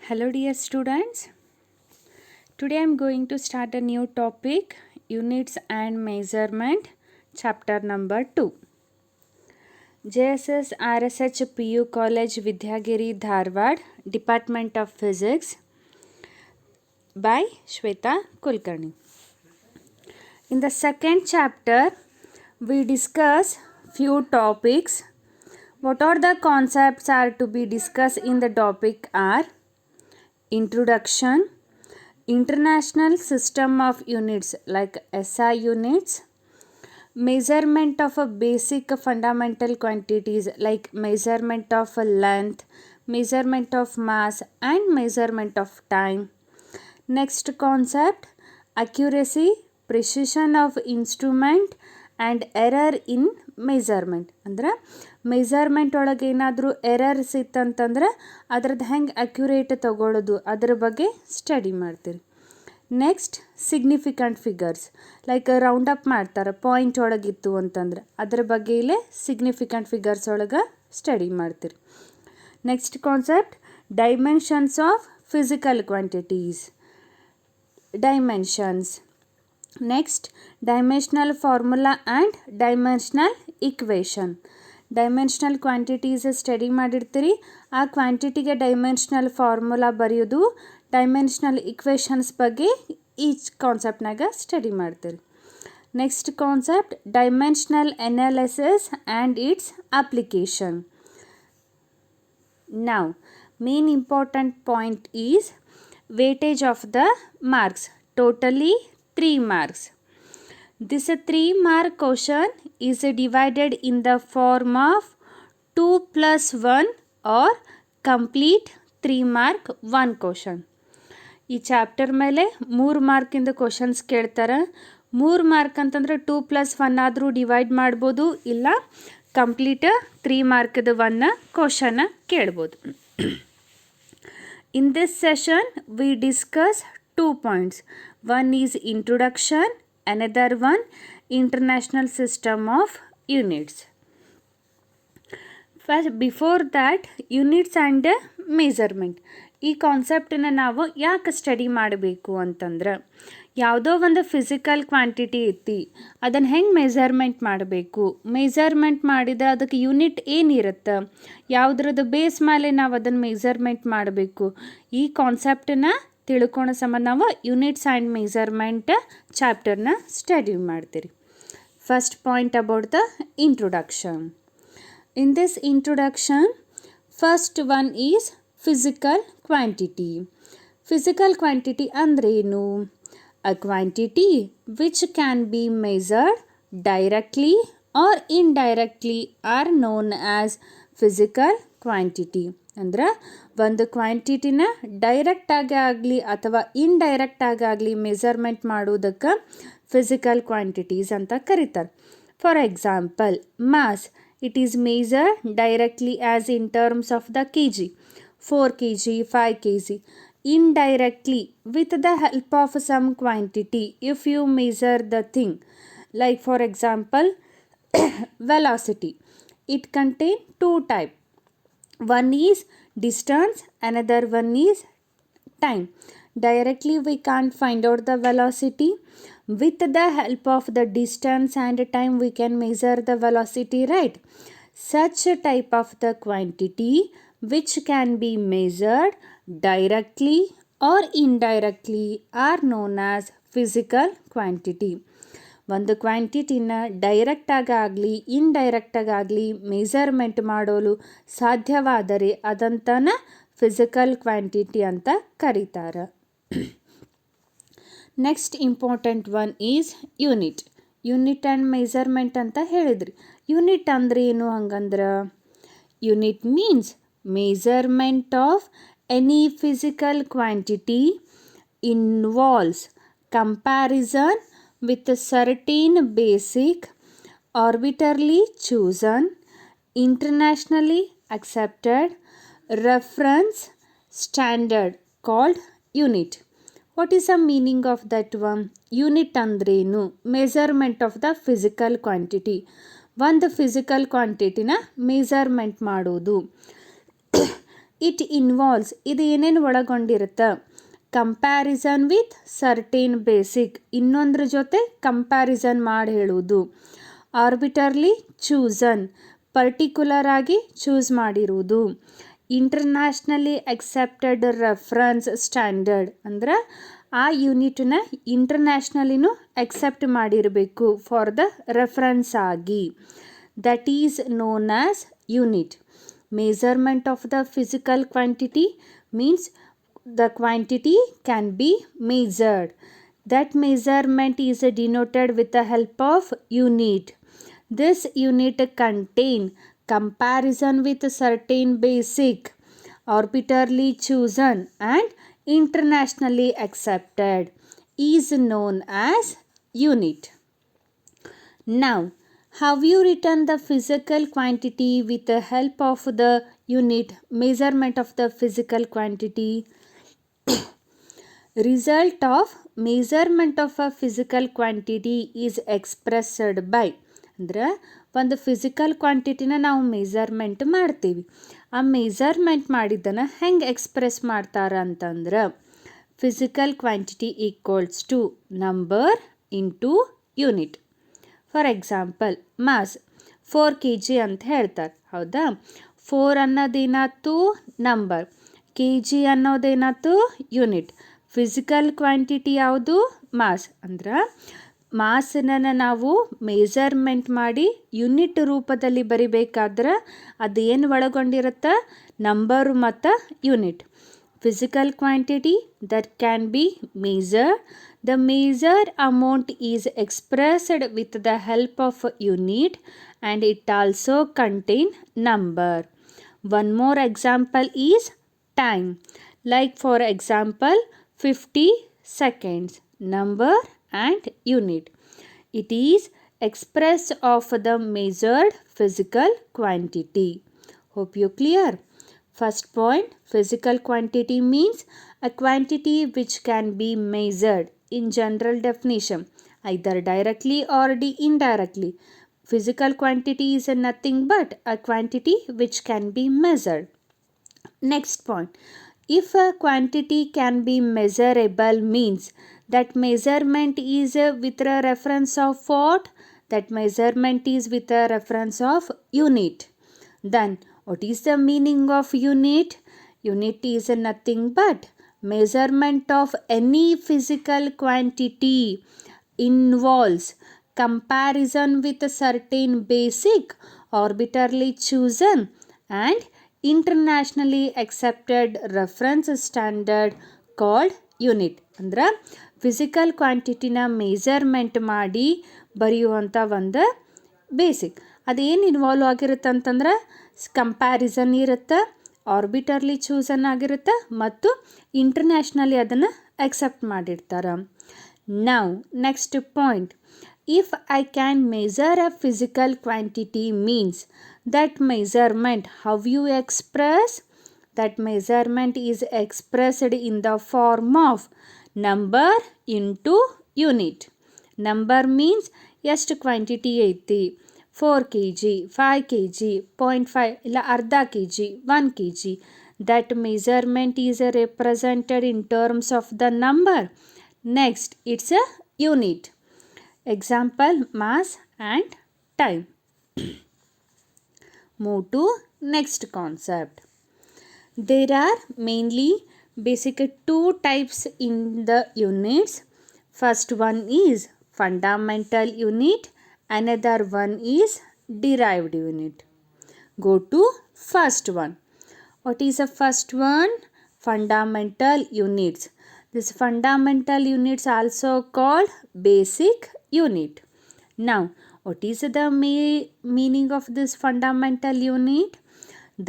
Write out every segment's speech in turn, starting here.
Hello dear students. Today I am going to start a new topic, units and measurement, chapter number 2. JSS RSH PU College Vidyagiri Dharwad, Department of Physics by Shweta Kulkarni. In the second chapter we discuss few topics. What are the concepts are to be discussed in the topic are introduction, international system of units like SI units, measurement of a basic fundamental quantities like measurement of length, measurement of mass and measurement of time. Next concept, accuracy, precision of instrument and error in measurement. ಅಂದ್ರೆ measurement ಒಳಗೆ ಏನಾದರೂ errors ಇತ್ತಂತಂದ್ರೆ ಅದ್ರದ್ದು ಹೆಂಗೆ accurate ತಗೊಳ್ಳೋದು ಅದ್ರ ಬಗ್ಗೆ study ಮಾಡ್ತೀರಿ. Next significant figures like round up ಮಾಡ್ತಾರೆ ಪಾಯಿಂಟ್ ಒಳಗಿತ್ತು ಅಂತಂದ್ರೆ ಅದ್ರ ಬಗ್ಗೆ ಇಲ್ಲೇ ಸಿಗ್ನಿಫಿಕೆಂಟ್ ಫಿಗರ್ಸ್ ಒಳಗೆ ಸ್ಟಡಿ ಮಾಡ್ತೀರಿ. Next concept dimensions of physical quantities, dimensions. Next dimensional formula and dimensional equation. Dimensional quantities study ಮಾಡಿರ್ತೀರಿ, ಆ ಕ್ವಾಂಟಿಟಿಗೆ ಡೈಮೆನ್ಷನಲ್ ಫಾರ್ಮುಲಾ ಬರೆಯೋದು, ಡೈಮೆನ್ಷನಲ್ ಇಕ್ವೇಷನ್ಸ್ ಬಗ್ಗೆ ಈ ಕಾನ್ಸೆಪ್ಟ್ನಾಗ ಸ್ಟಡಿ ಮಾಡ್ತೀರಿ. Next concept dimensional analysis and its application. Now main important point is weightage of the marks, totally 3 marks. This 3 mark question is divided in the form of 2 plus 1 or complete 3 mark 1 question. ಈ chapter ಮೇಲೆ 3 ಮಾರ್ಕಿಂದ questions ಕೇಳ್ತಾರೆ. 3 mark ಅಂತಂದ್ರೆ 2 + 1 ಆದರೂ divide ಮಾಡ್ಬೋದು, ಇಲ್ಲ complete 3 ಮಾರ್ಕ್ದು 1 question ಕೇಳ್ಬೋದು. In this session we discuss 2 points. One is introduction, another one international system of units. First, before that, units and measurement. ಈ ಕಾನ್ಸೆಪ್ಟನ್ನು ನಾವು ಯಾಕೆ ಸ್ಟಡಿ ಮಾಡಬೇಕು ಅಂತಂದ್ರೆ, ಯಾವುದೋ ಒಂದು ಫಿಸಿಕಲ್ ಕ್ವಾಂಟಿಟಿ ಐತಿ, ಅದನ್ನು ಹೆಂಗೆ ಮೆಜರ್ಮೆಂಟ್ ಮಾಡಬೇಕು, ಮೆಜರ್ಮೆಂಟ್ ಮಾಡಿದ್ರೆ ಅದಕ್ಕೆ ಯೂನಿಟ್ ಏನಿರುತ್ತೆ, ಯಾವುದ್ರದ್ದು ಬೇಸ್ ಮೇಲೆ ನಾವು ಅದನ್ನು ಮೆಜರ್ಮೆಂಟ್ ಮಾಡಬೇಕು, ಈ ಕಾನ್ಸೆಪ್ಟನ್ನು ತಿಳ್ಕೊಳೋ ಸಂಬಂಧ ನಾವು ಯೂನಿಟ್ಸ್ ಆ್ಯಂಡ್ ಮೆಜರ್ಮೆಂಟ್ ಚಾಪ್ಟರ್ನ ಸ್ಟಡಿ ಮಾಡ್ತೀರಿ. First point about the introduction. In this introduction first one is physical quantity. Physical quantity ಅಂದ್ರೇನು? A quantity which can be measured directly or indirectly or known as physical quantity. ಅಂದ್ರೆ ಒಂದು ಕ್ವಾಂಟಿಟಿನ ಡೈರೆಕ್ಟಾಗಿ ಆಗಲಿ ಅಥವಾ ಇಂಡೈರೆಕ್ಟಾಗಿ ಆಗಲಿ measurement ಮಾಡೋದಕ್ಕೆ physical quantities ಅಂತ ಕರೀತಾರೆ. For example mass, it is measured directly as in terms of the kg, 4 kg, 5 kg. Indirectly with the help of some quantity if you measure the thing, like for example velocity. It contain 2 type. One is distance, another one is time. Directly we can't find out the velocity. With the help of the distance and time we can measure the velocity, right? Such a type of the quantity which can be measured directly or indirectly are known as physical quantity. ಒಂದು ಕ್ವಾಂಟಿಟಿನ ಡೈರೆಕ್ಟಾಗಲಿ ಇಂಡೈರೆಕ್ಟಾಗಲಿ measurement ಮಾಡಲು ಸಾಧ್ಯವಾದರೆ ಅದಂತನ physical quantity ಅಂತ ಕರೀತಾರೆ. Next important one is unit. Unit and measurement ಅಂತ ಹೇಳಿದ್ರಿ. Unit ಅಂದ್ರೆ ಏನು ಹಂಗಂದ್ರೆ, unit means measurement of any physical quantity involves comparison with a certain basic arbitrarily chosen internationally accepted reference standard called unit. What is the meaning of that one? Unit ಅಂದ್ರೇನು? measurement of the physical quantity. ಒಂದು physical ಕ್ವಾಂಟಿಟಿನ measurement ಮಾಡೋದು. It involves ಇದು ಏನೇನು ಒಳಗೊಂಡಿರುತ್ತೆ? Comparison with certain basic, ಇನ್ನೊಂದ್ರ ಜೊತೆ comparison ಮಾಡಿ ಹೇಳುವುದು. ಆರ್ಬಿಟರ್ಲಿ chosen, particular ಆಗಿ ಚೂಸ್ ಮಾಡಿರುವುದು. ಇಂಟರ್ನ್ಯಾಷನಲಿ ಅಕ್ಸೆಪ್ಟೆಡ್ ರೆಫರೆನ್ಸ್ ಸ್ಟ್ಯಾಂಡರ್ಡ್ ಅಂದ್ರೆ ಆ ಯೂನಿಟ್ನ ಇಂಟರ್ನ್ಯಾಷನಲಿನೂ ಅಕ್ಸೆಪ್ಟ್ ಮಾಡಿರಬೇಕು ಫಾರ್ ದ ರೆಫರೆನ್ಸ್ ಆಗಿ. That is known as unit. Measurement of the physical quantity means the quantity can be measured. That measurement is denoted with the help of unit. This unit contain comparison with certain basic, arbitrarily chosen and internationally accepted is known as unit. Now, have you written the physical quantity with the help of the unit? Measurement of the physical quantity. Result of measurement of a physical quantity is expressed by ಅಂದ್ರೆ ಒಂದು physical ಕ್ವಾಂಟಿಟಿನ ನಾವು measurement ಮಾಡ್ತೀವಿ. ಆ measurement ಮಾಡಿದ್ದನ್ನು ಹೆಂಗೆ express ಮಾಡ್ತಾರ ಅಂತಂದ್ರೆ physical quantity equals to number into unit. For example mass 4 kg ಅಂತ ಹೇಳ್ತಾರೆ, ಹೌದಾ? 4 ಅನ್ನೋದೇನಾಯ್ತು ನಂಬರ್, kg ಅನ್ನೋದೇನಾಯ್ತು ಯೂನಿಟ್. ಫಿಸಿಕಲ್ ಕ್ವಾಂಟಿಟಿ ಯಾವುದು? ಮಾಸ್. ಅಂದ್ರೆ ಮಾಸನ್ನು ನಾವು ಮೆಜರ್ಮೆಂಟ್ ಮಾಡಿ ಯೂನಿಟ್ ರೂಪದಲ್ಲಿ ಬರಿಬೇಕಾದ್ರೆ ಅದೇನು ಒಳಗೊಂಡಿರುತ್ತೆ? ನಂಬರು ಮತ್ತು unit. Physical quantity that can be measured. The measured amount is expressed with the help of unit and it also contain number. One more example is time. Like for example 50 seconds. Number and unit. It is express of the measured physical quantity. Hope you clear. First point, physical quantity means a quantity which can be measured in general definition, either directly or indirectly. Physical quantity is nothing but a quantity which can be measured. Next point, if a quantity can be measurable means that measurement is with a reference of what? That measurement is with a reference of unit. Then what is the meaning of unit? Unit is nothing but measurement of any physical quantity involves comparison with a certain basic, arbitrarily chosen and internationally accepted reference standard called unit. ಅಂದ್ರೆ physical ಕ್ವಾಂಟಿಟಿನ measurement ಮಾಡಿ ಬರೆಯುವಂಥ ಒಂದು basic. ಅದೇನು involve ಆಗಿರುತ್ತೆ ಅಂತಂದ್ರೆ comparison ಇರುತ್ತೆ, ಆರ್ಬಿಟರ್ಲಿ chosen ಆಗಿರುತ್ತೆ ಮತ್ತು internationally ಅದನ್ನು ಅಕ್ಸೆಪ್ಟ್ ಮಾಡಿರ್ತಾರೆ. Now next point, if I can measure a physical quantity means that measurement how you express? That measurement is expressed in the form of number into unit. Number means ಎಷ್ಟು quantity ಐತಿ, 4 kg, 5 kg, 0.5 ಇಲ್ಲ ಅರ್ಧ kg, 1 kg. That measurement is represented in terms of the number. Next, it's a unit. Example, mass and time. Move to next concept. There are mainly basic 2 types in the units. First one is fundamental unit. Another one is derived unit. Go to first one. What is the first one? Fundamental units. This fundamental units also called basic unit. Now, what is the meaning of this fundamental unit?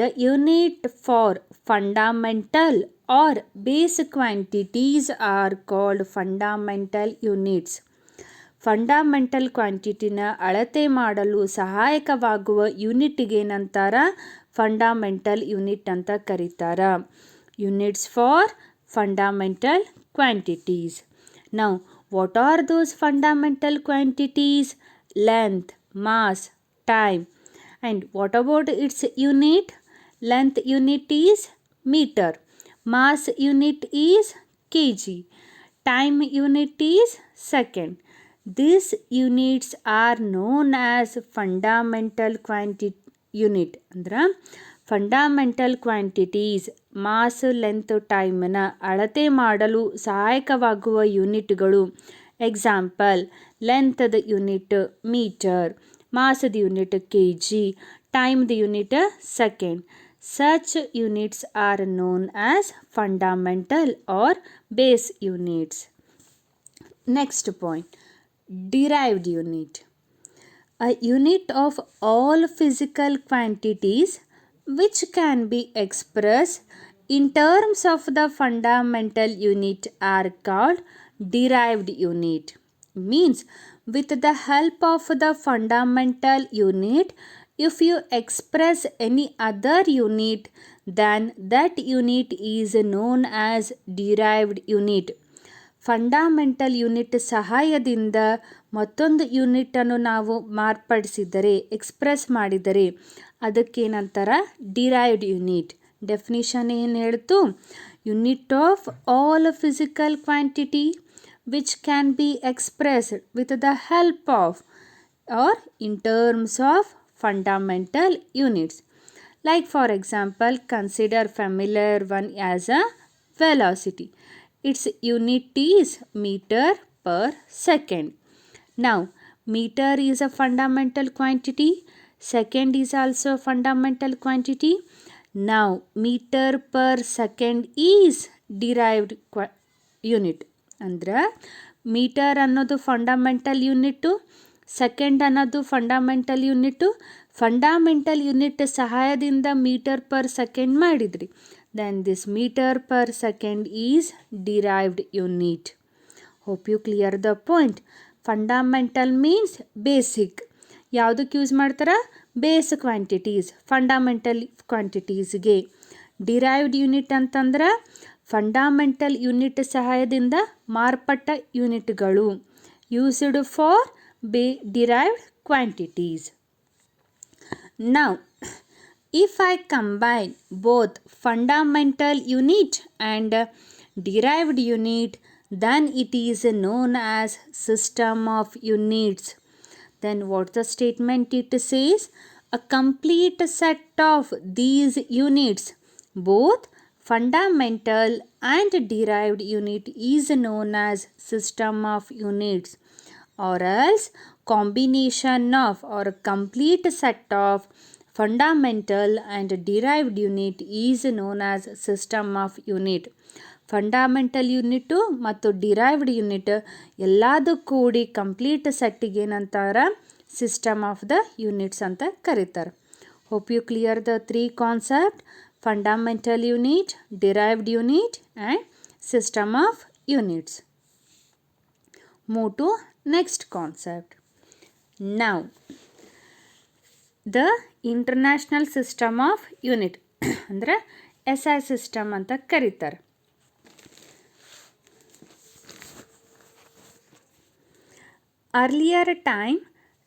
The unit for fundamental or base quantities are called fundamental units. Fundamental ಕ್ವಾಂಟಿಟಿನ ಅಳತೆ ಮಾಡಲು ಸಹಾಯಕವಾಗುವ ಯೂನಿಟ್ಗೆ ಏನಂತಾರ? Fundamental unit ಅಂತ ಕರೀತಾರ. Units for fundamental quantities. Now what are those fundamental quantities? Length, mass, time. And what about its unit? Length unit is meter. Mass unit is kg. Time unit is second. These units are known as fundamental quantity unit. ಅಂದ್ರೆ fundamental quantities mass length ಟೈಮನ್ನು ಅಳತೆ ಮಾಡಲು ಸಹಾಯಕವಾಗುವ ಯೂನಿಟ್ಗಳು. Example, ಲೆಂತ್ದ unit metre, ಮಾಸದ unit K G, ಟೈಮ್ದ unit second. Such units are known as fundamental or base units. Next point, derived unit. A unit of all physical quantities which can be expressed in terms of the fundamental unit are called derived unit. Means, with the help of the fundamental unit, if you express any other unit, then that unit is known as derived unit. Fundamental unit ಸಹಾಯದಿಂದ ಮತ್ತೊಂದು ಯೂನಿಟನ್ನು ನಾವು ಮಾರ್ಪಡಿಸಿದರೆ, express ಮಾಡಿದರೆ ಅದಕ್ಕೇನಂತಾರೆ? Derived unit. Definition ಏನು ಹೇಳ್ತು? Unit of all physical quantity which can be expressed with the help of or in terms of fundamental units. Like for example, consider familiar one as a velocity. Its unit is meter per second. Now, meter is a fundamental quantity. Second is also a fundamental quantity. Now, meter per second is derived unit. ಅಂದ್ರೆ metre ಅನ್ನೋದು fundamental unit, second ಅನ್ನೋದು fundamental unit. Fundamental unit ಸಹಾಯದಿಂದ metre per second ಮಾಡಿದ್ರಿ. Then this metre per second is derived unit. Hope you clear the point. Fundamental means basic. ಯಾವುದಕ್ಕೆ use ಮಾಡ್ತಾರೆ? Base quantities, fundamental ಕ್ವಾಂಟಿಟೀಸ್ಗೆ. Derived unit ಅಂತಂದ್ರೆ fundamental unit ಸಹಾಯದಿಂದ ಮಾರ್ಪಟ್ಟ ಯೂನಿಟ್ಗಳು. Used for derived quantities. Now, if I combine both fundamental unit and derived unit, then it is known as system of units. Then what the statement it says? A complete set of these units, both fundamental and derived unit, is known as system of units. Or else combination of or complete set of fundamental and derived unit is known as system of unit. Fundamental unit ಮತ್ತು derived unit ಎಲ್ಲದೂ ಕೂಡಿ complete ಸೆಟ್ಟಿಗೆ ಏನಂತಾರೆ? System of the units ಅಂತ ಕರೀತಾರೆ. Hope you clear the 3 concept: fundamental unit, derived unit and system of units. Move to next concept. Now, the international system of unit ಅಂದರೆ SI system ಅಂತ ಕರೀತಾರೆ. Earlier time,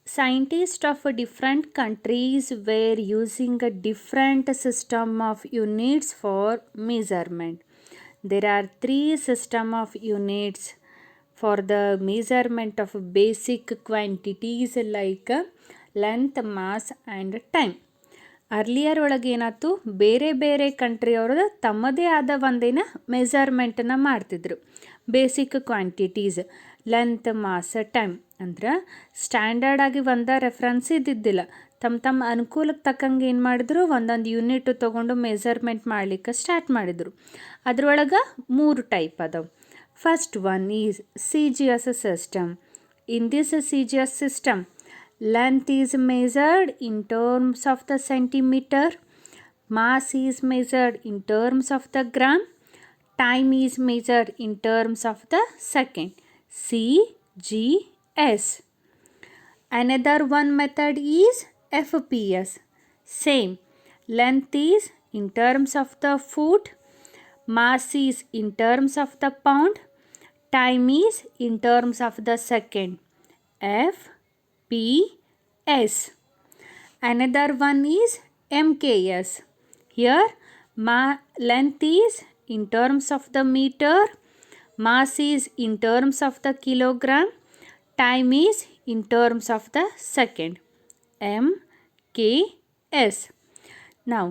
scientists of different countries were using a different system of units for measurement. There are 3 system of units for the measurement of basic quantities like length, mass and time. Earlier ಒಳಗೆ ಏನಾಯ್ತು? ಬೇರೆ ಬೇರೆ ಕಂಟ್ರಿಯವ್ರದ್ದು ತಮ್ಮದೇ ಆದ ಒಂದಿನ ಮೆಜರ್ಮೆಂಟನ್ನು ಮಾಡ್ತಿದ್ರು. Basic quantities length, mass, time. ಅಂದ್ರೆ ಸ್ಟ್ಯಾಂಡರ್ಡ್ ಆಗಿ ಒಂದ ರೆಫರೆನ್ಸ್ ಇದ್ದಿದ್ದಿಲ್ಲ. ತಮ್ಮ ಅನುಕೂಲಕ್ಕೆ ತಕ್ಕಂಗೆ ಏನು ಮಾಡಿದ್ರು? ಒಂದೊಂದು ಯೂನಿಟ್ ತೊಗೊಂಡು ಮೆಜರ್ಮೆಂಟ್ ಮಾಡಲಿಕ್ಕೆ ಸ್ಟಾರ್ಟ್ ಮಾಡಿದರು. ಅದ್ರೊಳಗೆ 3 ಟೈಪ್ ಅದಾವೆ. First one is CGS system. In this CGS system, length is measured in terms of the centimeter, mass is measured in terms of the gram, time is measured in terms of the second. CGS. Another one method is FPS. Same. Length is in terms of the foot, mass is in terms of the pound, time is in terms of the second. FPS. Another one is MKS. Here Length is in terms of the meter, mass is in terms of the kilogram, time is in terms of the second. MKS. Now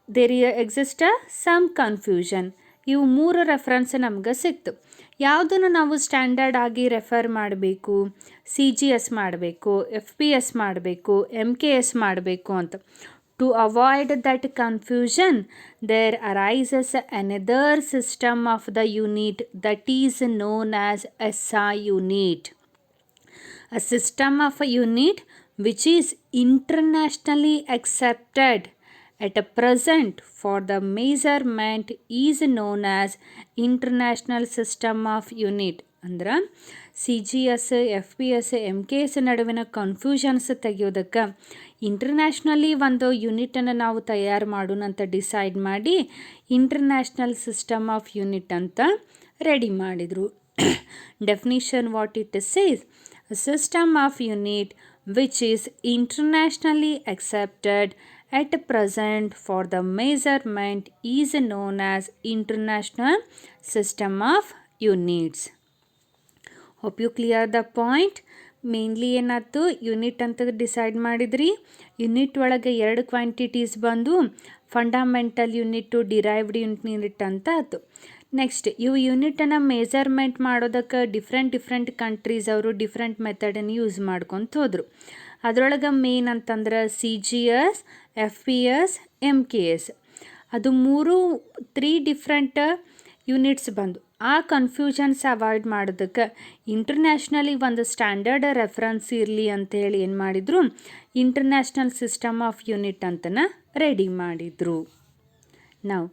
there exists some confusion. ಇವು 3 reference ನಮ್ಗೆ ಸಿಕ್ತು. ಯಾವುದನ್ನು ನಾವು standard ಆಗಿ refer ಮಾಡಬೇಕು, CGS ಮಾಡಬೇಕು, FPS ಮಾಡಬೇಕು, MKS ಮಾಡಬೇಕು ಅಂತ. To avoid that confusion, there arises another system of the unit that is known as SI unit. A system of a unit which is internationally accepted at present for the measurement is known as International System of Unit. ಅಂದ್ರೆ CGS, FPS, MKS ನಡುವಿನ confusions ತೆಗೆಯೋದಕ್ಕೆ internationally ಒಂದು ಯೂನಿಟನ್ನು ನಾವು ತಯಾರು ಮಾಡೋಣ ಅಂತ decide ಮಾಡಿ international system of unit ಅಂತ ready ಮಾಡಿದರು. Definition what it says: a system of unit which is internationally accepted at present for the measurement is known as International System of Units. Hope you clear the point. Mainly ಏನಾಯ್ತು, unit ಅಂತ decide ಮಾಡಿದ್ರಿ. Unit ಒಳಗೆ 2 quantities ಬಂದು fundamental unit, derived unit ಅಂತ ಆಯ್ತು. Next ಇವು ಯೂನಿಟನ್ನು measurement ಮಾಡೋದಕ್ಕೆ different countries ಅವರು ಡಿಫ್ರೆಂಟ್ ಮೆಥಡನ್ನು ಯೂಸ್ ಮಾಡ್ಕೊತ ಹೋದರು. ಅದರೊಳಗೆ ಮೇನ್ ಅಂತಂದ್ರೆ CGS, FPS, MKS ಅದು 3 ಡಿಫ್ರೆಂಟ್ ಯೂನಿಟ್ಸ್ ಬಂದು. ಆ ಕನ್ಫ್ಯೂಷನ್ಸ್ ಅವಾಯ್ಡ್ ಮಾಡೋದಕ್ಕೆ ಇಂಟರ್ನ್ಯಾಷನಲಿ ಒಂದು ಸ್ಟ್ಯಾಂಡರ್ಡ್ ರೆಫರೆನ್ಸ್ ಇರಲಿ ಅಂತೇಳಿ ಏನು ಮಾಡಿದರು, ಇಂಟರ್ನ್ಯಾಷನಲ್ ಸಿಸ್ಟಮ್ ಆಫ್ ಯೂನಿಟ್ ಅಂತನ ರೆಡಿ ಮಾಡಿದರು. ನಾವು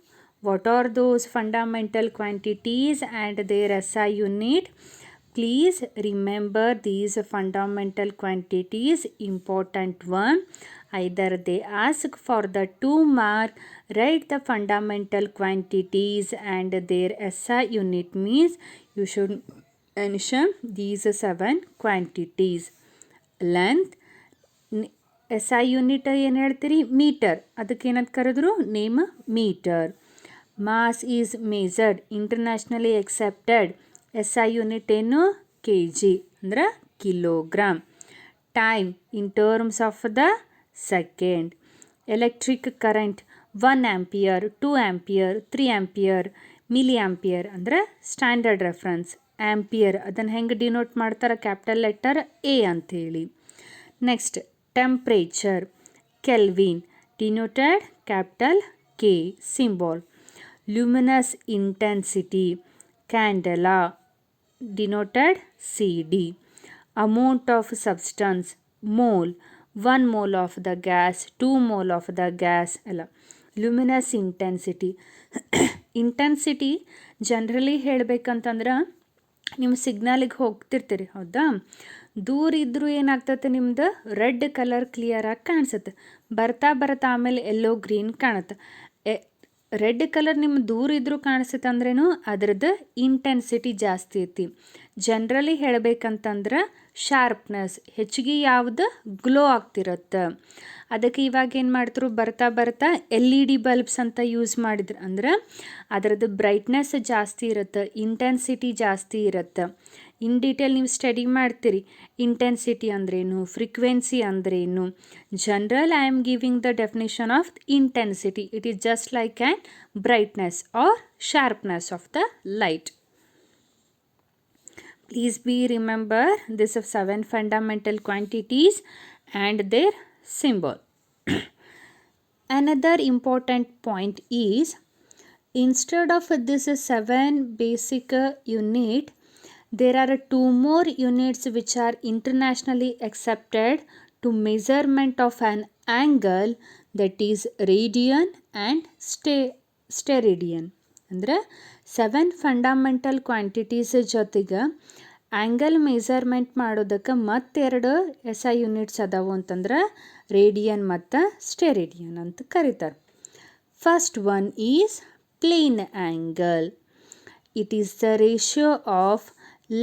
what are those fundamental quantities and their SI unit? Please remember these fundamental quantities. Important one, either they ask for the 2 mark, write the fundamental quantities and their SI unit means you should mention these 7 quantities. Length, SI unit ಏನು ಹೇಳ್ತೀರಿ, metre, ಅದಕ್ಕೆ ಏನಂತ ಕರೆದ್ರು, name metre. Mass is measured, internationally accepted. SI unit ಏನು, kg ಅಂದ್ರೆ kilogram. Time in terms of the second. Electric current 1 ampere, 2 ampere, 3 ampere, milliampere ಅಂದ್ರೆ standard reference. Ampere ಅದನ್ನು ಹೆಂಗೆ ಡಿನೋಟ್ ಮಾಡ್ತಾರೆ, ಕ್ಯಾಪಿಟಲ್ ಲೆಟರ್ A ಅಂಥೇಳಿ. Next temperature, kelvin, denoted capital K symbol. Luminous intensity, candela, denoted CD. Amount of substance, mole, 1 mole of the gas, 2 mole of the gas ಎಲ್ಲ. Luminous intensity. Intensity generally ಹೇಳಬೇಕಂತಂದ್ರೆ ನಿಮ್ಮ ಸಿಗ್ನಲಿಗೆ ಹೋಗ್ತಿರ್ತೀರಿ, ಹೌದಾ? ದೂರ ಇದ್ದರೂ ಏನಾಗ್ತದೆ, ನಿಮ್ದು red colour ಕ್ಲಿಯರಾಗಿ ಕಾಣಿಸುತ್ತೆ. ಬರ್ತಾ ಆಮೇಲೆ ಎಲ್ಲೋ ಗ್ರೀನ್ ಕಾಣುತ್ತೆ. ರೆಡ್ ಕಲರ್ ನಿಮ್ಮ ದೂರ ಇದ್ರೂ ಕಾಣಿಸುತ್ತೆ ಅಂದ್ರೇನು ಅದರದ್ದು ಇಂಟೆನ್ಸಿಟಿ ಜಾಸ್ತಿ ಐತಿ. ಜನರಲಿ ಹೇಳಬೇಕಂತಂದ್ರೆ ಶಾರ್ಪ್ನೆಸ್ ಹೆಚ್ಚಿಗೆ ಯಾವುದು ಗ್ಲೋ ಆಗ್ತಿರತ್ತೆ. ಅದಕ್ಕೆ ಇವಾಗ ಏನು ಮಾಡ್ತಾರೆ, ಬರ್ತಾ LED ಬಲ್ಬ್ಸ್ ಅಂತ ಯೂಸ್ ಮಾಡಿದ್ರು ಅಂದ್ರೆ ಅದರದ್ದು ಬ್ರೈಟ್ನೆಸ್ ಜಾಸ್ತಿ ಇರುತ್ತೆ, ಇಂಟೆನ್ಸಿಟಿ ಜಾಸ್ತಿ ಇರುತ್ತೆ. ಇನ್ ಡೀಟೇಲ್ ನೀವು ಸ್ಟಡಿ ಮಾಡ್ತೀರಿ ಇಂಟೆನ್ಸಿಟಿ ಅಂದ್ರೇನು, ಫ್ರೀಕ್ವೆನ್ಸಿ ಅಂದ್ರೇನು. General I am giving the definition of intensity. It is just like an brightness or sharpness of the light. Please be remember this 7 fundamental quantities and their symbol. Another important point is, instead of this 7 basic unit, there are 2 more units which are internationally accepted to measurement of an angle, that is radian and ಸ್ಟೆರಿಡಿಯನ್. ಅಂದರೆ 7 fundamental quantities ಜೊತೆಗೆ angle measurement ಮಾಡೋದಕ್ಕೆ ಮತ್ತೆರಡು SI units ಅದಾವು ಅಂತಂದ್ರೆ radian ಮತ್ತು steradian ಅಂತ ಕರೀತಾರೆ. First one is plane angle. It is the ratio of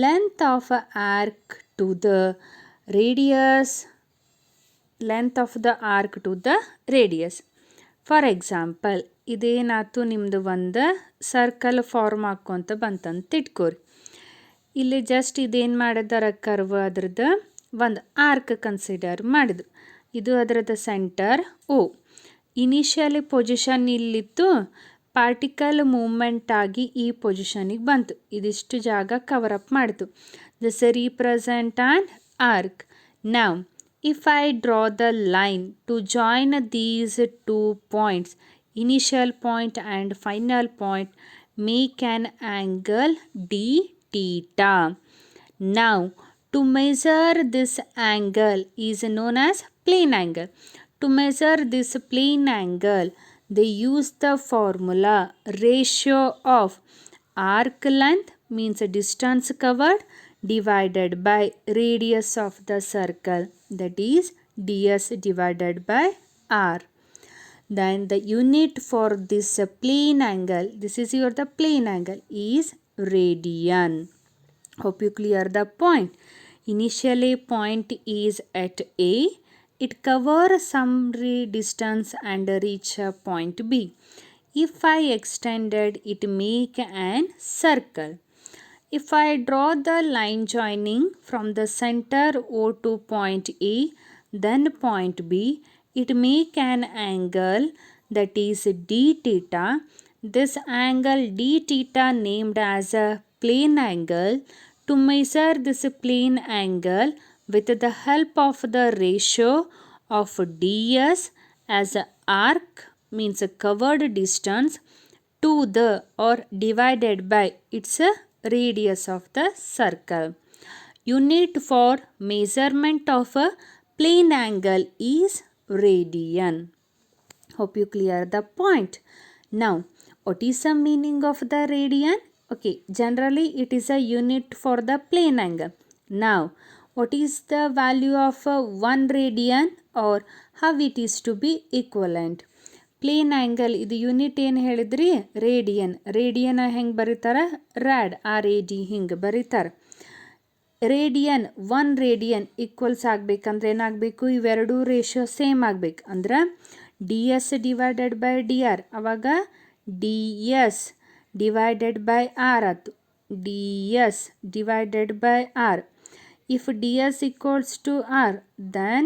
length of arc to the radius, length of the arc to the radius. For example, ಇದೇನಾಯ್ತು ನಿಮ್ಮದು ಒಂದು ಸರ್ಕಲ್ ಫಾರ್ಮ್ ಹಾಕ್ಕೊಂತ ಬಂತಂತ ಇಟ್ಕೋರಿ. ಇಲ್ಲಿ just ಇದೇನು ಮಾಡಿದಾರೆ ಕರ್ವ್ ಅದ್ರದ್ದು ಒಂದು ಆರ್ಕ್ ಕನ್ಸಿಡರ್ ಮಾಡಿದ್ರು. ಇದು ಅದರದ್ದು ಸೆಂಟರ್ ಓ. ಇನಿಷಿಯಲಿ ಪೊಸಿಷನ್ ಇಲ್ಲಿತ್ತು, ಪಾರ್ಟಿಕಲ್ ಮೂಮೆಂಟ್ ಆಗಿ ಈ ಪೊಸಿಷನಿಗೆ ಬಂತು. ಇದಿಷ್ಟು ಜಾಗ ಕವರ್ ಅಪ್ ಮಾಡಿತು. This represent on arc. Now if I draw the line to join these 2 points, initial point and final point, make an angle d theta. Now to measure this angle is known as plane angle. To measure this plane angle, they use the formula ratio of arc length means distance covered divided by radius of the circle, that is ds divided by r. Then the unit for this plane angle, this is the plane angle, is radian. Hope you clear the point. Initially point is at A, it covers some distance and reach point B. If I extended it, make an circle. If I draw the line joining from the center O to point A, then point B, it make an angle that is d theta. This angle d theta named as a plane angle. To measure this plane angle with the help of the ratio of ds as a arc means a covered distance to the or divided by its radius of the circle. Unit for measurement of a plane angle is radian. Hope you clear the point. Now what is the meaning of the radian? Okay, generally it is a unit for the plane angle. Now what is the value of 1 radian or how it is to be equivalent? Plane angle ಇದು unit ಏನು ಹೇಳಿದ್ರಿ? Radian. Radian ಹೆಂಗೆ ಬರೀತಾರೆ? Rad, RAD ಹಿಂಗೆ ಬರೀತಾರೆ. Radian 1 radian equals ಆಗಬೇಕಂದ್ರೆ ಏನಾಗಬೇಕು? ಇವೆರಡೂ ರೇಷಿಯೋ ಸೇಮ್ ಆಗಬೇಕು. ಅಂದ್ರೆ DS ಡಿವೈಡೆಡ್ ಬೈ DR, ಅವಾಗ DS ಡಿವೈಡೆಡ್ ಬೈ R ಆಯ್ತು. DS divided by R. If DS equals to R, then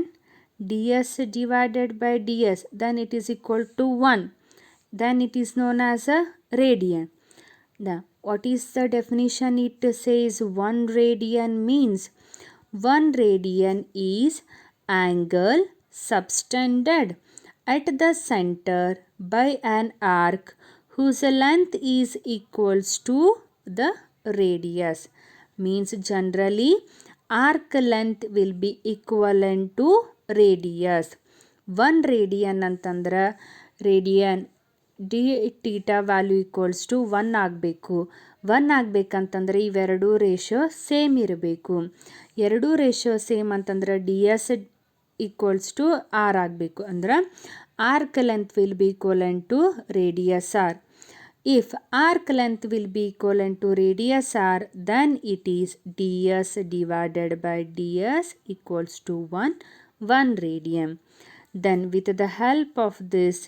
ds divided by ds, then it is equal to 1, then it is known as a radian. Now what is the definition? It says 1 radian means 1 radian is angle subtended at the center by an arc whose length is equals to the radius. Means generally arc length will be equivalent to radius. 1 radian ಅಂತಂದ್ರೆ radian D theta value equals to 1 ಆಗಬೇಕು. 1 ಆಗಬೇಕಂತಂದ್ರೆ ಇವೆರಡೂ ratio same ಇರಬೇಕು. ಎರಡೂ ratio same ಅಂತಂದ್ರೆ DS equals to R ಆಗಬೇಕು. ಅಂದ್ರೆ arc length will be equivalent to radius R. If arc length will be equivalent to radius R, then it is DS divided by DS equals to 1 radian. Then with the help of this,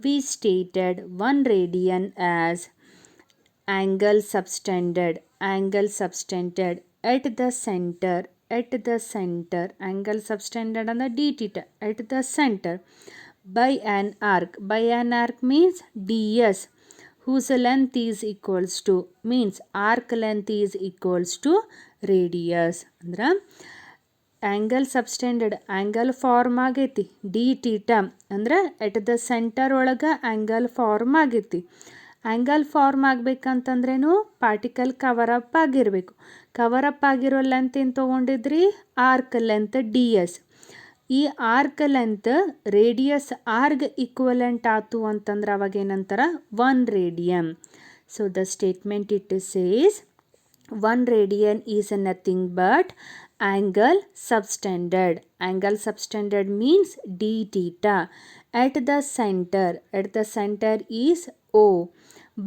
we stated 1 radian as angle subtended at the center, angle subtended on the d theta at the center by an arc means DS whose length is equals to, means arc length is equals to radius. ಅಂದ್ರೆ angle subtended angle form ಆಗೈತಿ D theta ಅಂದ್ರೆ at the centre ಒಳಗೆ angle form ಆಗೈತಿ. Angle form ಆಗಬೇಕಂತಂದ್ರೇನು particle cover up ಆಗಿರಬೇಕು. Cover up ಆಗಿರೋ length ಏನು ತೊಗೊಂಡಿದ್ರಿ? Arc length DS. ಈ ಆರ್ಕ್ ಲೆಂತ್ ರೇಡಿಯಸ್ ಆರ್ಗ್ ಈಕ್ವಲೆಂಟ್ ಆತು ಅಂತಂದ್ರೆ ಅವಾಗ ಏನಂತಾರೆ? 1 radian. So the statement it says 1 radian is nothing but angle subtended. Angle subtended means d theta at the center is O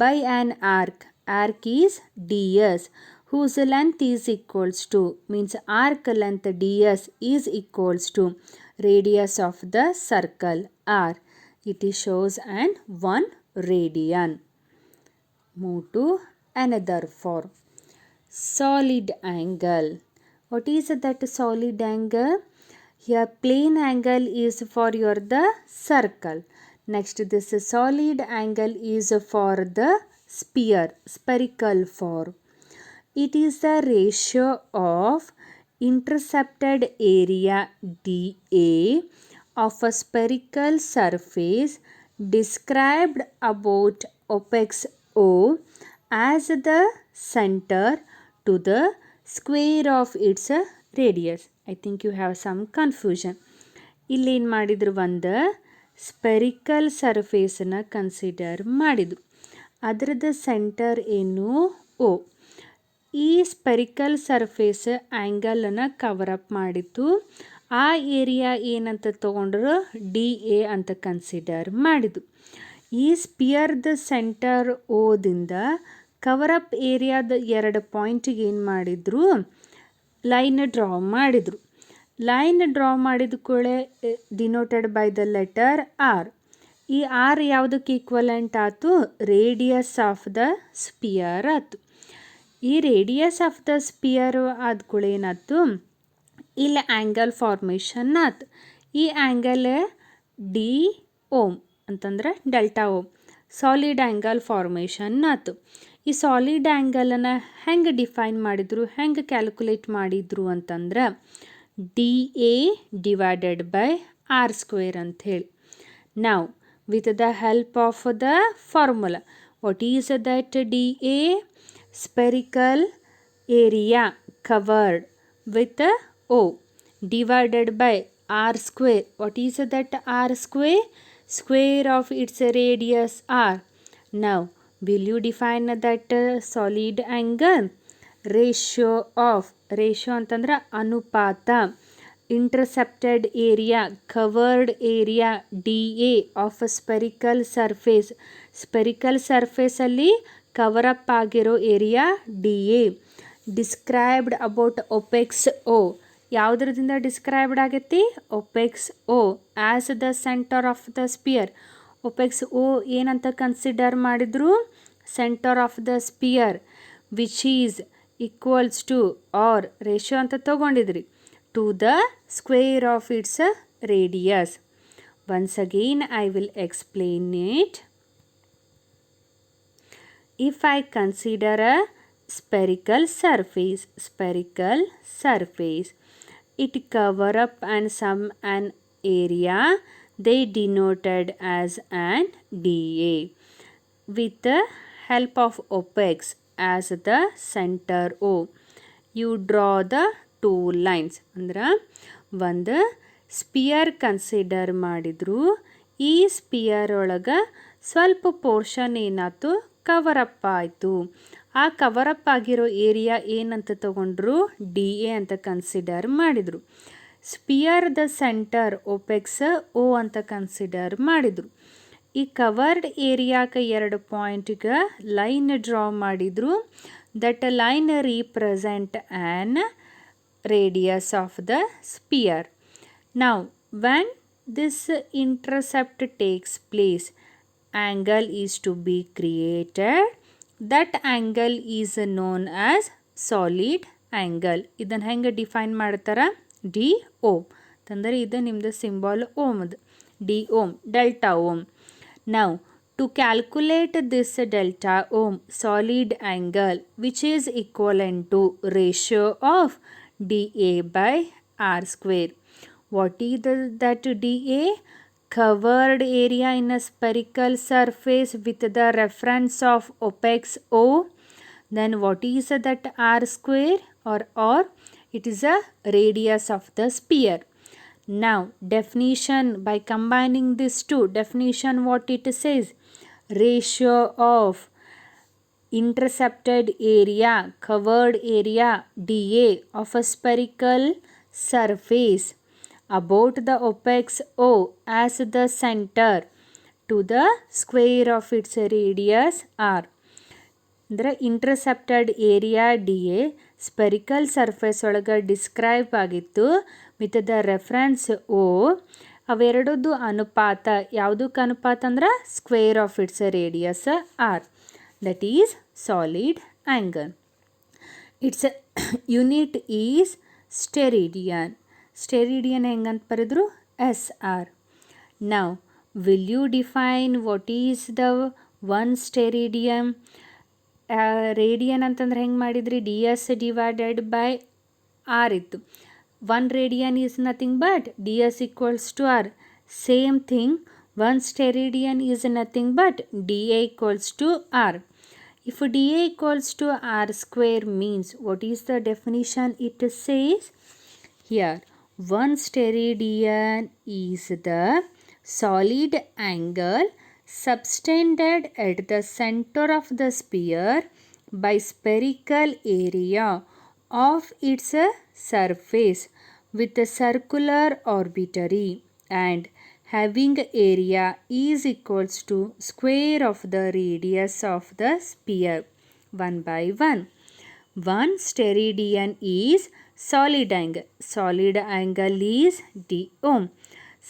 by an arc is DS whose length is equals to, means arc length DS is equals to radius of the circle R. It shows an 1 radian. Move to another form. Solid angle. What is that solid angle? Here plane angle is for the circle. Next this solid angle is for the sphere, spherical form. It is the ratio of intercepted area dA of a spherical surface described about apex O as the center to the square of its radius. I think you have some confusion. ಇಲ್ಲೇನು ಮಾಡಿದ್ರು, ಒಂದು spherical ಸರ್ಫೇಸನ್ನು consider ಮಾಡಿದರು. ಅದರದ್ದು centre ಏನು, ಓ. ಈ spherical surface ಆ್ಯಂಗಲನ್ನು cover-up ಮಾಡಿತ್ತು. ಆ area ಏನಂತ ತೊಗೊಂಡ್ರು, ಡಿ ಎ ಅಂತ ಕನ್ಸಿಡರ್ ಮಾಡಿದ್ದು. ಈ ಸ್ಪಿಯರ್ದ ಸೆಂಟರ್ ಓದಿಂದ ಕವರಪ್ ಏರಿಯಾದ 2 ಪಾಯಿಂಟಿಗೆ ಏನು ಮಾಡಿದರು, ಲೈನ್ ಡ್ರಾ ಮಾಡಿದರು. ಲೈನ್ ಡ್ರಾ ಮಾಡಿದ ಕೂಡಲೇ denoted by the letter R. ಈ ಆರ್ ಯಾವುದಕ್ಕೆ ಈಕ್ವಲೆಂಟ್ ಆಯ್ತು, ರೇಡಿಯಸ್ ಆಫ್ ದ ಸ್ಪಿಯರ್ ಆಯ್ತು. ಈ ರೇಡಿಯಸ್ ಆಫ್ ದ ಸ್ಪಿಯರ್ ಆದ ಕೂಡ ಏನಾಯ್ತು, ಇಲ್ಲಿ ಆ್ಯಂಗಲ್ ಫಾರ್ಮೇಷನ್ ಆಯ್ತು. ಈ ಆ್ಯಂಗಲ್ ಡಿ ಓಮ್ ಅಂತಂದ್ರೆ delta ohm, solid angle formation ಆಯ್ತು. ಈ ಸಾಲಿಡ್ ಆ್ಯಂಗಲನ್ನು ಹೆಂಗೆ ಡಿಫೈನ್ ಮಾಡಿದರು, ಹೆಂಗೆ ಕ್ಯಾಲ್ಕುಲೇಟ್ ಮಾಡಿದರು ಅಂತಂದ್ರೆ D A divided by R square ಅಂಥೇಳಿ. ನಾವು with the help of the formula, what is that D A, spherical area covered with O divided by R square. What is that R square? Square of its radius R. Now, will you define that solid angle? Ratio of, ratio ಅಂತಂದ್ರೆ ಅನುಪಾತ, intercepted area, covered area dA of a spherical surface. Spherical surface ಅಲ್ಲಿ cover up ಆಗಿರೋ area D A described about apex O. ಯಾವುದ್ರದಿಂದ described ಆಗೈತಿ, apex O as the centre of the sphere. Apex O ಏನಂತ consider ಮಾಡಿದ್ರು, centre of the sphere, which is equals to R ratio ಅಂತ ತಗೊಂಡಿದ್ರಿ, to the square of its radius. Once again I will explain it. If I consider a spherical surface, it cover up and some an area they denoted as an dA with the help of apex as the center O. You draw the two lines. ಅಂದ್ರೆ ಒಂದು spear consider ಮಾಡಿದ್ರು. ಈ spear ಒಳಗೆ ಸ್ವಲ್ಪ portion ಏನಾಯ್ತು, cover-up ಆಯಿತು. ಆ cover-up ಆಗಿರೋ ಏರಿಯಾ ಏನಂತ ತಗೊಂಡ್ರು, ಡಿ ಎ ಅಂತ ಕನ್ಸಿಡರ್ ಮಾಡಿದರು. ಸ್ಪಿಯರ್ದ ಸೆಂಟರ್ ಒಪೆಕ್ಸ್ ಓ ಅಂತ ಕನ್ಸಿಡರ್ ಮಾಡಿದರು. ಈ ಕವರ್ಡ್ ಏರಿಯಾಕ್ಕೆ 2 ಪಾಯಿಂಟ್ಗೆ ಲೈನ್ ಡ್ರಾ ಮಾಡಿದರು. That line represent an radius of the sphere. ನಾವು when this intercept takes place, angle is to be created. That angle is known as solid angle. ಇದನ್ನು ಹೆಂಗೆ define ಮಾಡ್ತಾರೆ, ಡಿ ಓಮ್ ಅಂತಂದರೆ ಇದು ನಿಮ್ಮದು ಸಿಂಬಾಲ್ ಓಮ್ದು, D ಓಮ್, ಡೆಲ್ಟಾ ಓಮ್. ನಾವು to calculate this delta ohm solid angle which is equivalent to ratio of D A by R square. What is that D A? Covered area in a spherical surface with the reference of apex O. Then what is that R square or it is a radius of the sphere. Now definition, by combining these two definition, what it says, ratio of intercepted area, covered area dA of a spherical surface about the apex O as the center to the square of its radius R. ಅಂದರೆ intercepted area D A spherical surface ಒಳಗೆ describe ಆಗಿತ್ತು with the reference O. ಅವೆರಡದ್ದು ಅನುಪಾತ ಯಾವುದಕ್ಕೆ ಅನುಪಾತ ಅಂದ್ರೆ square of its radius R, that is solid angle. It's unit is steradian. Steradian ಹೆಂಗಂತ ಬರೆದ್ರು S R. Now will you define what is the one steradian? Radian ಅಂತಂದ್ರೆ ಹೆಂಗೆ ಮಾಡಿದ್ರಿ, D S divided by R ಇತ್ತು. One radian is nothing but D S equals to R. Same thing, one steradian is nothing but D A equals to R. If dA equals to r square means, what is the definition it says? Here, one steradian is the solid angle subtended at the center of the sphere by spherical area of its surface with a circular orbitary and having area is equals to square of the radius of the sphere, 1 by 1. One steradian is solid angle. Solid angle is DO.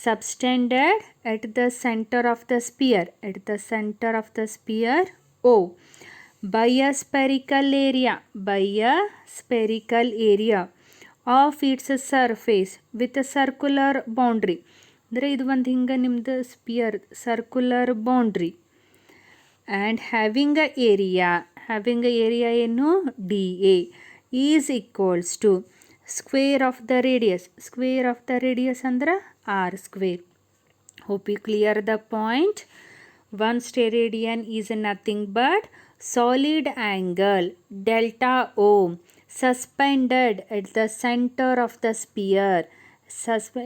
Subtended at the center of the sphere. At the center of the sphere O. By a spherical area. By a spherical area of its surface with a circular boundary. ಅಂದರೆ ಇದು ಒಂದು ಹಿಂಗೆ ನಿಮ್ಮದು sphere circular boundary. And having a area ಏನು, D A is equals to square of the radius. Square of the radius ಅಂದ್ರೆ R square. Hope you clear the point. One steradian is nothing but solid angle delta O suspended at the centre of the sphere.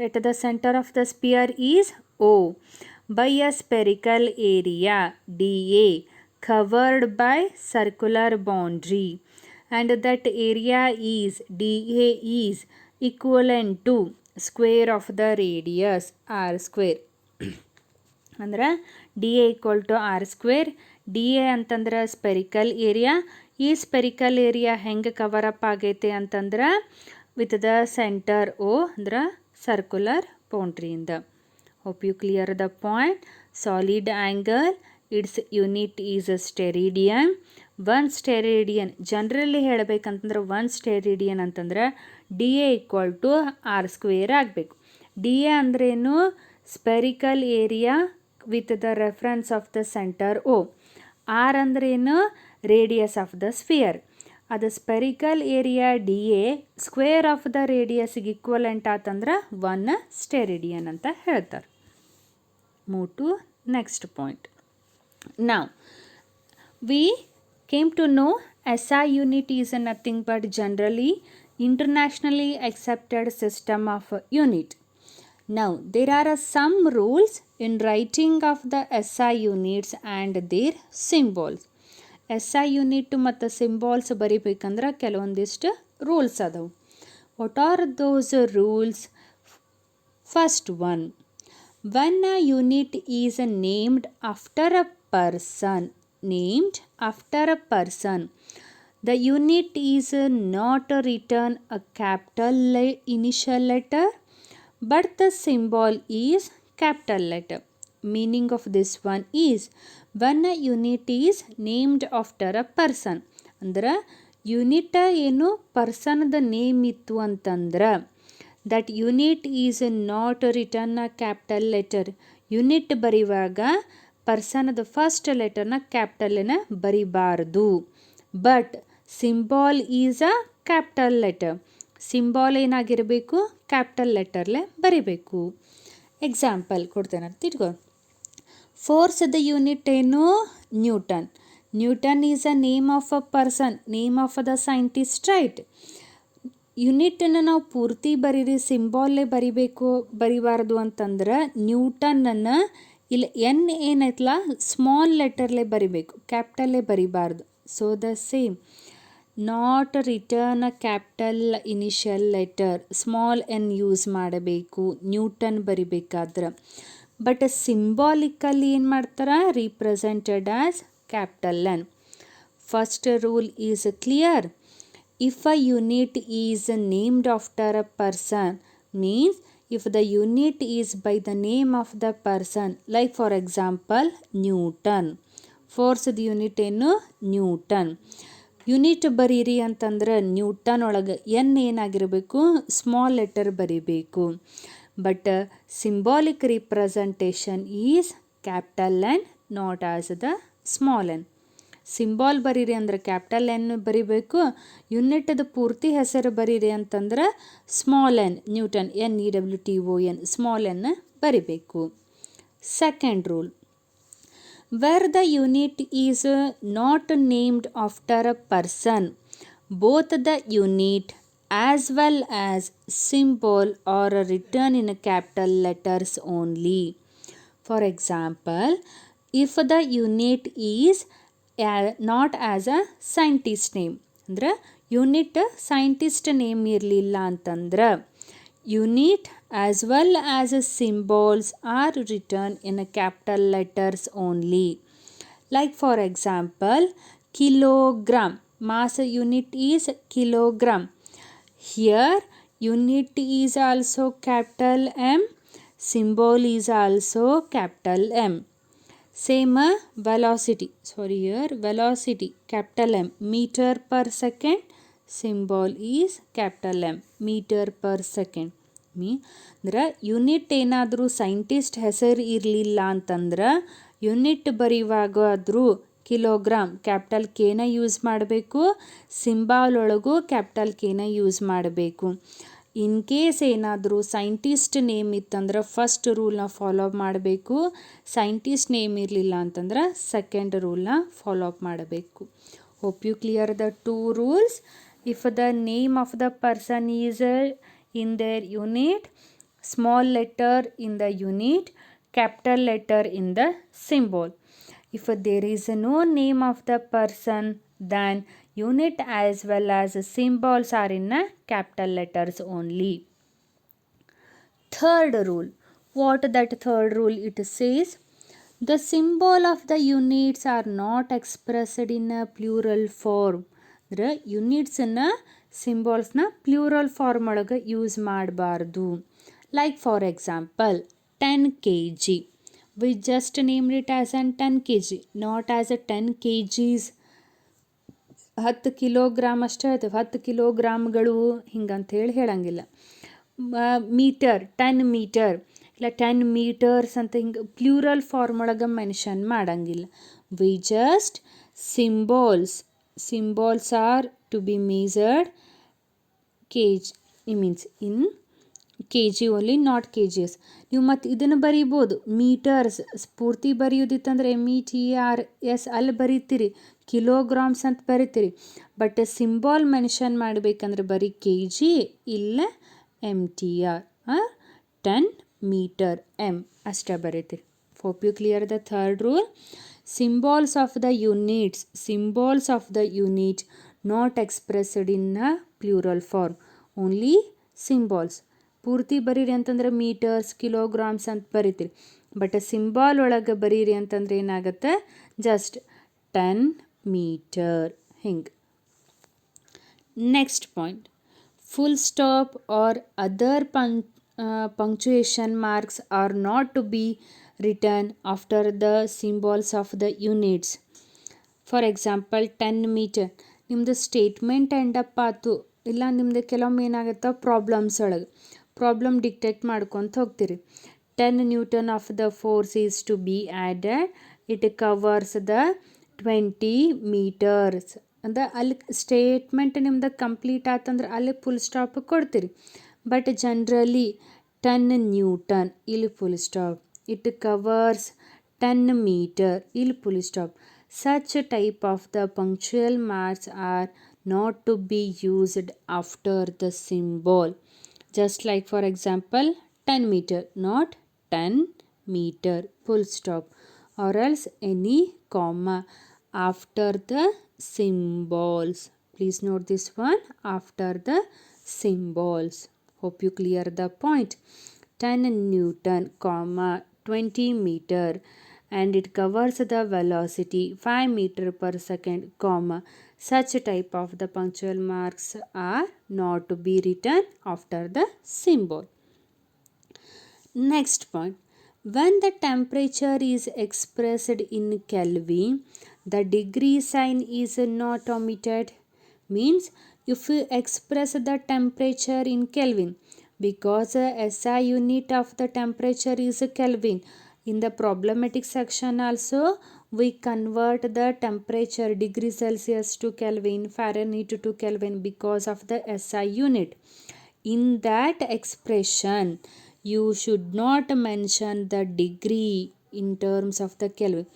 At the center of the sphere is O by a spherical area dA covered by circular boundary, and that area is dA is equivalent to square of the radius r square. ಅಂದ್ರೆ D A equal to R square. D A ಅಂತಂದ್ರೆ spherical area. ಈ spherical area ಹೆಂಗೆ cover up ಆಗೈತೆ ಅಂತಂದ್ರೆ with the centre O ಅಂದ್ರೆ circular ಬೌಂಡ್ರಿಯಿಂದ. Hope you clear the point. Solid angle, it's unit is a steradian. One steradian generally ಹೇಳಬೇಕಂತಂದ್ರೆ one steradian ಅಂತಂದ್ರೆ D A equal to R square ಆಗಬೇಕು. D A ಅಂದ್ರೇನು, spherical area with the reference of the centre O. R ಅಂದ್ರೇನು, radius of the sphere. ಅದು spherical area D A square of the ರೇಡಿಯಸ್ಗೆ equivalent ಆತಂದ್ರೆ one steradian ಅಂತ ಹೇಳ್ತಾರೆ. Move to next point. ನಾವು we came to know SI unit is nothing but generally internationally accepted system of unit. Now there are some rules in writing of the SI units and their symbols. SI unit ಮತ್ತು symbols ಬರಿಬೇಕಂದ್ರೆ ಕೆಲವೊಂದಿಷ್ಟು rules ಅದಾವು. What are those rules? First one, when a unit is named after a person, the unit is not written a capital initial letter but the symbol is capital letter. Meaning of this one is, when a unit is named after a person, ಅಂದ್ರೆ unit ಏನು ಪರ್ಸನ್ದ name ಇತ್ತು ಅಂತಂದ್ರೆ that unit is not written a capital letter. Unit ಬರೆಯುವಾಗ ಪರ್ಸನ್ದ first ಲೆಟರ್ನ ಕ್ಯಾಪಿಟಲ್ನ ಬರಿಬಾರ್ದು. But symbol is a capital letter. Symbol ಏನಾಗಿರಬೇಕು, ಕ್ಯಾಪಿಟಲ್ ಲೆಟರ್ಲೆ ಬರಿಬೇಕು. ಎಕ್ಸಾಂಪಲ್ ಕೊಡ್ತೇನೆ ಅಂತ ಇಟ್ಕೋ. ಫೋರ್ಸ್ದ ಯೂನಿಟ್ ಏನು, Newton. Newton is a name of a person, name of the scientist, right. ಯೂನಿಟನ್ನು ನಾವು ಪೂರ್ತಿ ಬರೀರಿ, ಸಿಂಬಾಲೇ ಬರಿಬಾರ್ದು ಅಂತಂದ್ರೆ ನ್ಯೂಟನ್ನನ್ನು ಇಲ್ಲಿ ಎನ್ ಏನೈತಲ್ಲ ಸ್ಮಾಲ್ ಲೆಟರ್ಲೆ ಬರಿಬೇಕು, ಕ್ಯಾಪಿಟಲ್ಲೇ ಬರಿಬಾರ್ದು. So the same, not written a capital initial letter, small N use ಮಾಡಬೇಕು ನ್ಯೂಟನ್ ಬರಿಬೇಕಾದ್ರೆ. ಬಟ್ ಸಿಂಬಾಲಿಕಲ್ಲಿ ಏನು ಮಾಡ್ತಾರೆ, represented as capital N. First rule is clear. If a unit is named after a person means if the unit is by the name of the person, like for example Newton. ಫೋರ್ಸ್ದ unit ಏನು? Newton. Unit ಬರೀರಿ ಅಂತಂದ್ರೆ Newton ಒಳಗೆ N ಏನಾಗಿರಬೇಕು? Small letter ಬರಿಬೇಕು. But symbolic representation is capital N not as the small N. Symbol ಬರೀರಿ ಅಂದ್ರೆ capital N ಬರಿಬೇಕು. ಯೂನಿಟ್ದ ಪೂರ್ತಿ ಹೆಸರು ಬರೀರಿ ಅಂತಂದ್ರೆ small N, Newton, NEWTON, small N ಬರಿಬೇಕು. Second rule, where the unit is not named after a person, both the unit as well as symbol are written in capital letters only. For example, if the unit is not as a scientist name, ಅಂದ್ರೆ unit scientist name ಇರಲಿಲ್ಲ ಅಂತಂದ್ರೆ unit as well as symbols are written in capital letters only. Like for example, kilogram, mass unit is kilogram. Here unit is also capital M, symbol is also capital M. Same velocity, here velocity capital M, meter per second, symbol is capital M, meter per second. ಅಂದ್ರೆ unit ಏನಾದರೂ scientist ಹೆಸರು ಇರಲಿಲ್ಲ ಅಂತಂದ್ರೆ unit ಬರೆಯುವಾಗಾದರೂ kilogram capital ಕೆನ use ಮಾಡಬೇಕು, symbol ಒಳಗೂ capital ಕೆನ ಯೂಸ್ ಮಾಡಬೇಕು. ಇನ್ ಕೇಸ್ ಏನಾದರೂ ಸೈಂಟಿಸ್ಟ್ ನೇಮ್ ಇತ್ತಂದ್ರೆ ಫಸ್ಟ್ ರೂಲ್ನ ಫಾಲೋ ಅಪ್ ಮಾಡಬೇಕು. ಸೈಂಟಿಸ್ಟ್ ನೇಮ್ ಇರಲಿಲ್ಲ ಅಂತಂದ್ರೆ ಸೆಕೆಂಡ್ ರೂಲ್ನ ಫಾಲೋ ಅಪ್ ಮಾಡಬೇಕು. Hope you clear the two rules. If the name of the person is in their unit, small letter in the unit, capital letter in the symbol. If there is no name of the person, then unit as well as symbols are in capital letters only. Third rule, what that third rule it says? The symbol of the units are not expressed in a plural form. ಅಂದ್ರೆ ಯೂನಿಟ್ಸನ್ನು ಸಿಂಬಾಲ್ಸ್ನ plural form ಒಳಗೆ use ಮಾಡಬಾರ್ದು. Like for example 10 kg, we just named it as on 10 kg, not as a 10 kgs. 10 kilogram ಅಷ್ಟೇ ಹೇಳ್ತೇವೆ, 10 ಕಿಲೋಗ್ರಾಮ್ಗಳು ಹಿಂಗಂತ ಹೇಳಂಗಿಲ್ಲ. Metre 10 metre ಇಲ್ಲ 10 metres ಅಂತ ಹಿಂಗೆ plural form ಒಳಗೆ ಮೆನ್ಷನ್ ಮಾಡಂಗಿಲ್ಲ. We just symbols are to be measured kg, means in kg only, not kgs. ನೀವು ಮತ್ತು ಇದನ್ನು ಬರೀಬೋದು, ಮೀಟರ್ಸ್ ಪೂರ್ತಿ ಬರೆಯೋದಿತ್ತಂದ್ರೆ METRS ಅಲ್ಲಿ ಬರೀತೀರಿ, ಕಿಲೋಗ್ರಾಮ್ಸ್ ಅಂತ ಬರೀತೀರಿ. ಬಟ್ ಸಿಂಬಾಲ್ ಮೆನ್ಷನ್ ಮಾಡಬೇಕಂದ್ರೆ ಬರೀ kg ಇಲ್ಲ MTR, 10 ಮೀಟರ್ M ಅಷ್ಟೇ ಬರೀತೀರಿ. Hope you clear the third rule. Symbols of the unit not expressed in a plural form, only symbols. ಪೂರ್ತಿ ಬರೀರಿ ಅಂತಂದ್ರೆ ಮೀಟರ್ಸ್ ಕಿಲೋಗ್ರಾಮ್ಸ್ ಅಂತ ಬರೀತೀರಿ. ಬಟ್ ಸಿಂಬಾಲ್ ಒಳಗೆ ಬರೀರಿ ಅಂತಂದ್ರೆ ಏನಾಗುತ್ತೆ? ಜಸ್ಟ್ 10 ಮೀಟರ್ ಹಿಂಗೆ. Next point, full stop or other punctuation marks are not to be written after the symbols of the units. For example, 10 meter ನಿಮ್ಮದು ಸ್ಟೇಟ್ಮೆಂಟ್ ಎಂಡಪ್ ಆಯ್ತು, ಇಲ್ಲ ನಿಮ್ಮದು ಕೆಲವೊಮ್ಮೆ ಏನಾಗುತ್ತೆ ಪ್ರಾಬ್ಲಮ್ಸ್ ಒಳಗೆ ಪ್ರಾಬ್ಲಮ್ ಡಿಕ್ಟೇಟ್ ಮಾಡ್ಕೊತ ಹೋಗ್ತೀರಿ. 10 Newton of the force is to be added, it covers the 20 meters ಅಂದ್ರೆ ಅಲ್ಲಿ ಸ್ಟೇಟ್ಮೆಂಟ್ ನಿಮ್ದು ಕಂಪ್ಲೀಟ್ ಆತಂದ್ರೆ ಅಲ್ಲಿ ಫುಲ್ ಸ್ಟಾಪ್ ಕೊಡ್ತೀರಿ. ಬಟ್ ಜನರಲಿ 10 Newton ಇಲ್ಲಿ full stop, it covers 10 meter ಇಲ್ಲಿ full stop. Such type of the punctual marks are not to be used after the symbol. Just like for example 10 meter, not 10 meter, full stop, or else any comma after the symbols. Please note this one, after the symbols. Hope you clear the point. 10 Newton, comma 20 meter, and it covers the velocity 5 meter per second, comma. Such type of the punctual marks are not to be written after the symbol. Next point, when the temperature is expressed in Kelvin, the degree sign is not omitted. Means if you express the temperature in Kelvin, because the SI unit of the temperature is Kelvin. In the problematic section also, we convert the temperature degree Celsius to Kelvin, Fahrenheit to Kelvin because of the SI unit. In that expression, you should not mention the degree in terms of the Kelvin.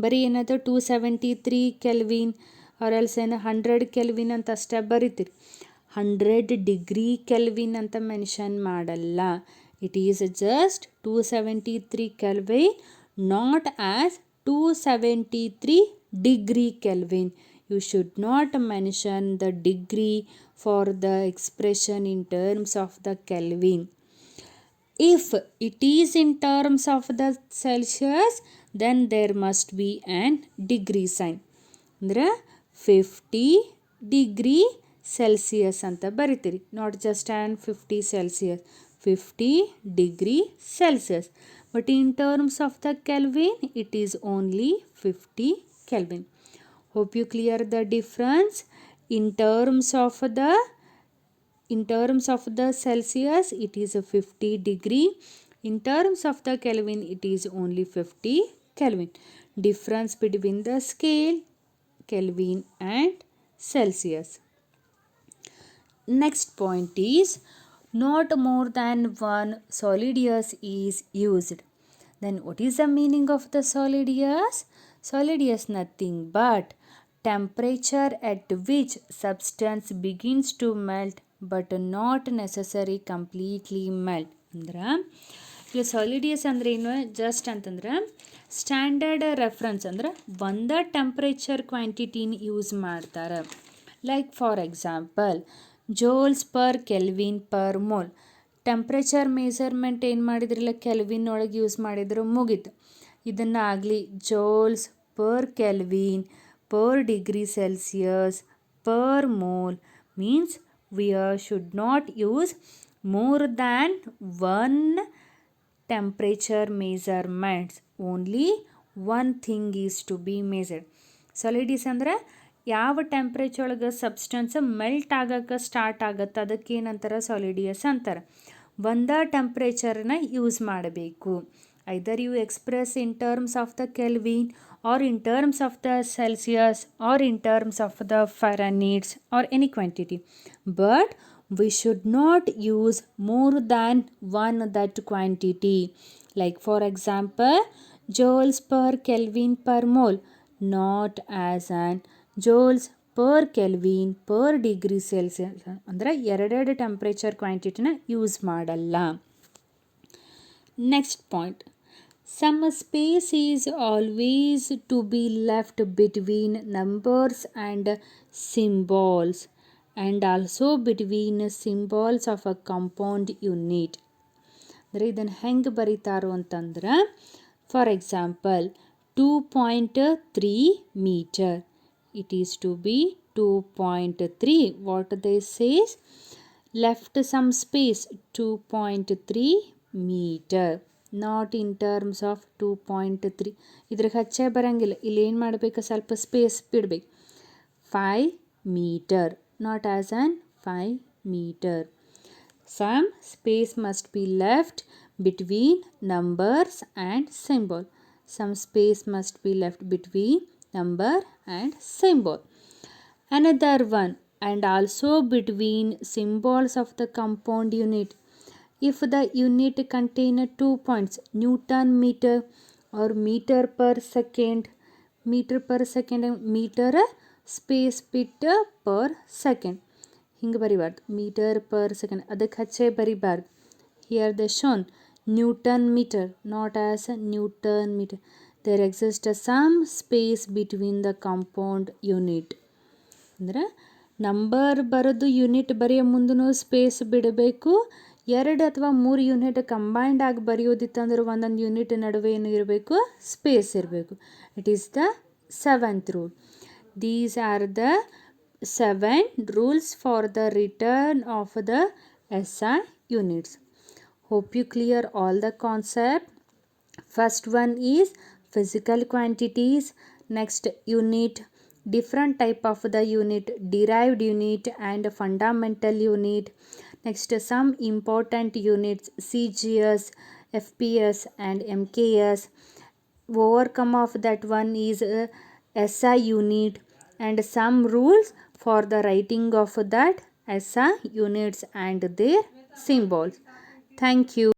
ಬರೀ ಏನಾದರೂ 273 kelvin R else ಏನು 100 kelvin ಅಂತ ಅಷ್ಟೇ ಬರೀತೀರಿ. 100 degree kelvin ಅಂತ mention ಮಾಡಲ್ಲ. It is just 273 kelvin, not as 273 degree kelvin. You should not mention the degree for the expression in terms of the Kelvin. If it is in terms of the Celsius, then there must be an degree sign. ಅಂದರೆ 50 degree Celsius ಅಂತ ಬರಿತೀರಿ, not just and 50 Celsius, 50 degree Celsius. But in terms of the Kelvin it is only 50 kelvin. Hope you clear the difference. In terms of the Celsius it is a 50 degree. In terms of the Kelvin it is only 50 Kelvin. Difference between the scale Kelvin and Celsius. Next point is, not more than one solid gas is used. Then what is the meaning of the solid gas? Solid gas nothing but temperature at which substance begins to melt but not necessary completely melt. ಅಂದ್ರೆ ಈಗ solid gas ಅಂದ್ರೆ ಏನು, just ಅಂತಂದ್ರೆ standard reference ಅಂದ್ರೆ ಒಂದೇ temperature ಕ್ವಾಂಟಿಟಿನ use ಮಾಡ್ತಾರೆ. Like for example joules per kelvin per mole. Temperature measurement ಏನು ಮಾಡಿದ್ರಿಲ್ಲ kelvin ಒಳಗೆ ಯೂಸ್ ಮಾಡಿದ್ರು ಮುಗೀತು. ಇದನ್ನು ಆಗಲಿ joules per kelvin per degree Celsius per mole means we should not use more than one temperature measurements. Only one thing is to be measured. Solid is ಅಂದರೆ ಯಾವ temperature ಒಳಗೆ substance melt ಆಗಕ್ಕೆ start ಆಗುತ್ತೆ ಅದಕ್ಕೇನಂತಾರೆ ಸಾಲಿಡಿಯಸ್ ಅಂತಾರೆ. ಒಂದೇ ಟೆಂಪ್ರೇಚರ್ನ use ಮಾಡಬೇಕು. Either you express in terms of the kelvin or in terms of the Celsius or in terms of the Fahrenheit or any quantity, but we should not use more than one that quantity. Like for example joules per Kelvin per mole, not as an joules per Kelvin per degree Celsius. ಅಂದರೆ ಎರಡೆರಡು temperature ಕ್ವಾಂಟಿಟಿನ use ಮಾಡಲ್ಲ. Next point, some space is always to be left between numbers and symbols, and also between symbols of a compound unit. ಅಂದರೆ ಇದನ್ನು ಹೆಂಗೆ ಬರೀತಾರೋ ಅಂತಂದ್ರೆ, for example 2.3 meter, it is to be 2.3. what they says, left some space 2.3 meter, not in terms of 2.3. ಇದ್ರಿಗೆ ಹಚ್ಚೇ ಬರೋಂಗಿಲ್ಲ, ಇಲ್ಲಿ ಏನು ಮಾಡಬೇಕು, ಸ್ವಲ್ಪ ಸ್ಪೇಸ್ ಬಿಡಬೇಕು. 5 meter, not as an 5 meter. Some space must be left between numbers and symbol. Some space must be left between number and symbol. Another one, and also between symbols of the compound unit. If the unit contain 2 points, Newton meter or meter per second, meter space bit per second. ಹಿಂಗೆ ಬರಿಬಾರ್ದು, metre per second ಅದಕ್ಕೆ ಹಚ್ಚೇ ಬರಿಬಾರ್ದು. Here the shown Newton metre, not as Newton metre. There exist some space between the compound unit. ಅಂದರೆ number ಬರೋದು unit ಬರೆಯೋ ಮುಂದೂ space ಬಿಡಬೇಕು. 2 ಅಥವಾ 3 ಯೂನಿಟ್ ಕಂಬೈಂಡ್ ಆಗಿ ಬರೆಯೋದಿತ್ತಂದ್ರೆ ಒಂದೊಂದು ಯೂನಿಟ್ ನಡುವೆ ಏನು ಇರಬೇಕು, ಸ್ಪೇಸ್ ಇರಬೇಕು. It is the 7th rule. These are the 7 rules for the return of the SI units. Hope you clear all the concept. First one is physical quantities. Next unit, different type of the unit, derived unit and fundamental unit. Next some important units, CGS, FPS and MKS. Overcome of that one is SI unit and some rules for the writing of that SI units and their symbols. Thank you.